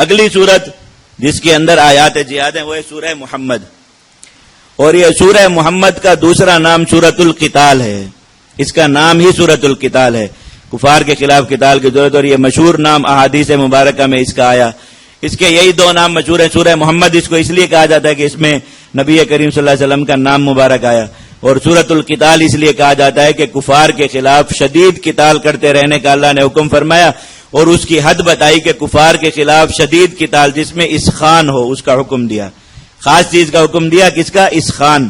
اگلی سورت جس کے اندر آیات جہاد ہیں وہ ہے سورہ محمد، اور یہ سورہ محمد کا دوسرا نام سورۃ القتال ہے. اس کا نام ہی سورۃ القتال ہے، کفار کے خلاف قتال کی ضرورت، اور یہ مشہور نام احادیث مبارکہ میں اس کا آیا. اس کے یہی دو نام مشہور ہیں. سورہ محمد اس کو اس لیے کہا جاتا ہے کہ اس میں نبی کریم صلی اللہ علیہ وسلم کا نام مبارک آیا، اور سورۃ القتال اس لیے کہا جاتا ہے کہ کفار کے خلاف شدید قتال کرتے رہنے کا اللہ نے حکم فرمایا، اور اس کی حد بتائی کہ کفار کے خلاف شدید قتال جس میں اسخان ہو اس کا حکم دیا. خاص چیز کا حکم دیا، کس کا؟ اسخان.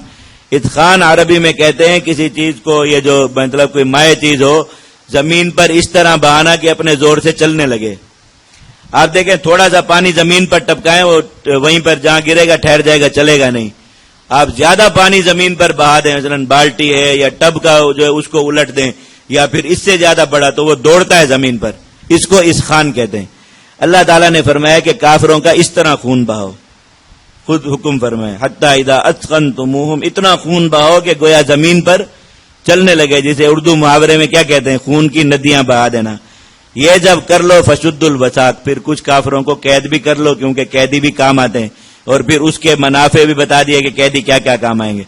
ادخان عربی میں کہتے ہیں کسی چیز کو، یہ جو مطلب کوئی مائع چیز ہو زمین پر اس طرح بہانا کہ اپنے زور سے چلنے لگے. آپ دیکھیں تھوڑا سا پانی زمین پر ٹپکائیں، وہ وہیں پر جہاں گرے گا ٹھہر جائے گا، چلے گا نہیں. آپ زیادہ پانی زمین پر بہا دیں، مثلا بالٹی ہے یا ٹب کا جو ہے اس کو الٹ دیں، یا پھر اس سے زیادہ بڑا، تو وہ دوڑتا ہے زمین پر. اس کو اسخان کہتے ہیں. اللہ تعالیٰ نے فرمایا کہ کافروں کا اس طرح خون بہاؤ، خود حکم فرمائے حتی اذا اثخنتموہم، اتنا خون بہاؤ کہ گویا زمین پر چلنے لگے، جسے اردو محاورے میں کیا کہتے ہیں؟ خون کی ندیاں بہا دینا. یہ جب کر لو فشد الوثاق، پھر کچھ کافروں کو قید بھی کر لو، کیونکہ قیدی بھی کام آتے ہیں، اور پھر اس کے منافع بھی بتا دیے کہ قیدی کیا کیا کام آئیں گے.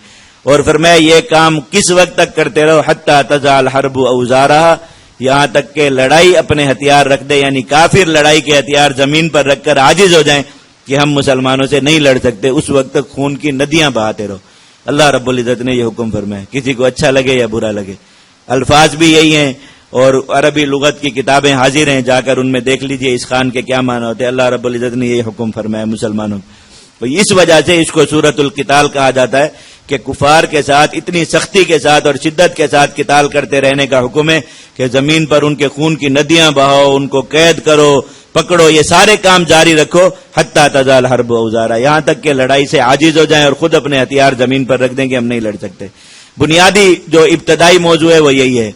اور فرمایا یہ کام کس وقت تک کرتے رہو؟ حتی تضع الحرب اوزارہا، یہاں تک کہ لڑائی اپنے ہتھیار رکھ دے، یعنی کافر لڑائی کے ہتھیار زمین پر رکھ کر عاجز ہو جائیں کہ ہم مسلمانوں سے نہیں لڑ سکتے، اس وقت تک خون کی ندیاں بہاتے رہو. اللہ رب العزت نے یہ حکم فرمایا، کسی کو اچھا لگے یا برا لگے. الفاظ بھی یہی ہیں، اور عربی لغت کی کتابیں حاضر ہیں، جا کر ان میں دیکھ لیجئے اس خان کے کیا معنی ہوتے ہیں. اللہ رب العزت نے یہ حکم فرمایا مسلمانوں کو. اس وجہ سے اس کو سورۃ القتال کہا جاتا ہے کہ کفار کے ساتھ اتنی سختی کے ساتھ اور شدت کے ساتھ قتال کرتے رہنے کا حکم ہے کہ زمین پر ان کے خون کی ندیاں بہاؤ، ان کو قید کرو، پکڑو، یہ سارے کام جاری رکھو. حتی تضع الحرب اوزارہا، یہاں تک کہ لڑائی سے عاجز ہو جائیں اور خود اپنے ہتھیار زمین پر رکھ دیں کہ ہم نہیں لڑ سکتے. بنیادی جو ابتدائی موضوع ہے وہ یہی ہے.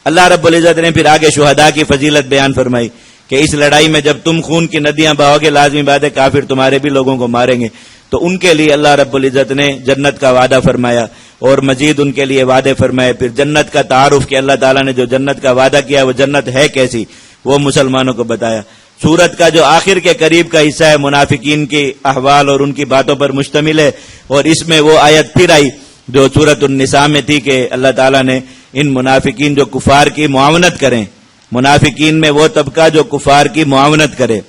اللہ رب العزت نے پھر آگے شہداء کی فضیلت بیان فرمائی کہ اس لڑائی میں جب تم خون کی ندیاں بہاؤ گے، لازمی بات ہے کافر تمہارے بھی لوگوں کو ماریں گے، تو ان کے لیے اللہ رب العزت نے جنت کا وعدہ فرمایا، اور مزید ان کے لیے وعدے فرمائے. پھر جنت کا تعارف کہ اللہ تعالیٰ نے جو جنت کا وعدہ کیا وہ جنت ہے کیسی، وہ مسلمانوں کو بتایا. سورت کا جو آخر کے قریب کا حصہ ہے منافقین کی احوال اور ان کی باتوں پر مشتمل ہے، اور اس میں وہ آیت پھر آئی جو سورۃ النساء میں تھی کہ اللہ تعالیٰ نے ان منافقین جو کفار کی معاونت کریں، منافقین میں وہ طبقہ جو کفار کی معاونت کرے،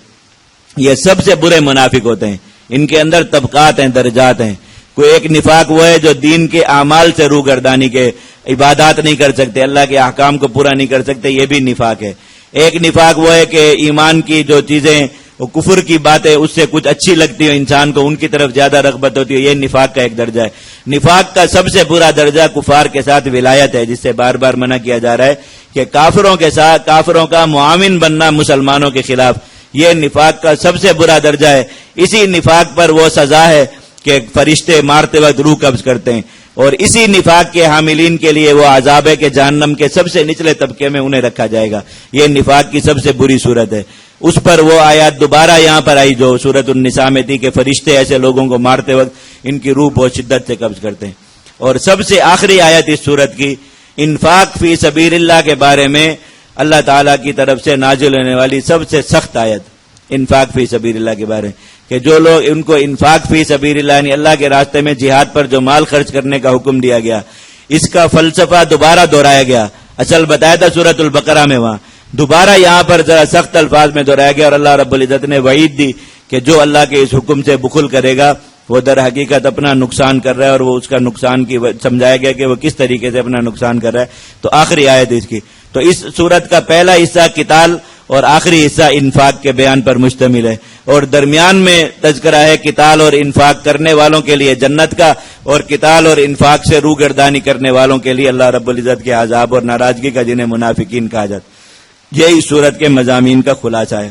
یہ سب سے برے منافق ہوتے ہیں. ان کے اندر طبقات ہیں، درجات ہیں. کوئی ایک نفاق وہ ہے جو دین کے اعمال سے روگردانی کے، عبادات نہیں کر سکتے، اللہ کے احکام کو پورا نہیں کر سکتے، یہ بھی نفاق ہے. ایک نفاق وہ ہے کہ ایمان کی جو چیزیں، وہ کفر کی باتیں اس سے کچھ اچھی لگتی ہو انسان کو، ان کی طرف زیادہ رغبت ہوتی ہے، یہ نفاق کا ایک درجہ ہے. نفاق کا سب سے برا درجہ کفار کے ساتھ ولایت ہے، جس سے بار بار منع کیا جا رہا ہے کہ کافروں کے ساتھ، کافروں کا معاون بننا مسلمانوں کے خلاف، یہ نفاق کا سب سے برا درجہ ہے. اسی نفاق پر وہ سزا ہے کہ فرشتے مارتے وقت روح قبض کرتے ہیں، اور اسی نفاق کے حاملین کے لیے وہ عذاب ہے کہ جہنم کے سب سے نچلے طبقے میں انہیں رکھا جائے گا. یہ نفاق کی سب سے بری صورت ہے. اس پر وہ آیات دوبارہ یہاں پر آئی جو سورۃ النساء میں تھی کہ فرشتے ایسے لوگوں کو مارتے وقت ان کی روح بہت شدت سے قبض کرتے ہیں. اور سب سے آخری آیت اس سورت کی انفاق فی سبیل اللہ کے بارے میں اللہ تعالیٰ کی طرف سے نازل ہونے والی سب سے سخت آیت، انفاق فی سبیل اللہ کے بارے میں، کہ جو لوگ ان کو انفاق فی سبیل اللہ یعنی اللہ کے راستے میں جہاد پر جو مال خرچ کرنے کا حکم دیا گیا، اس کا فلسفہ دوبارہ دہرایا گیا. اصل بتایا تھا سورۃ البقرہ میں، وہاں دوبارہ یہاں پر ذرا سخت الفاظ میں دہرایا گیا، اور اللہ رب العزت نے وعید دی کہ جو اللہ کے اس حکم سے بخل کرے گا وہ در حقیقت اپنا نقصان کر رہا ہے، اور وہ اس کا نقصان کی سمجھایا گیا کہ وہ کس طریقے سے اپنا نقصان کر رہا ہے. تو آخری آیت اس کی، تو اس سورت کا پہلا حصہ قتال اور آخری حصہ انفاق کے بیان پر مشتمل ہے، اور درمیان میں تذکرہ ہے قتال اور انفاق کرنے والوں کے لیے جنت کا، اور قتال اور انفاق سے روگردانی کرنے والوں کے لیے اللہ رب العزت کے عذاب اور ناراضگی کا، جنہیں منافقین کہا جاتا ہے. یہی سورت کے مضامین کا خلاصہ ہے.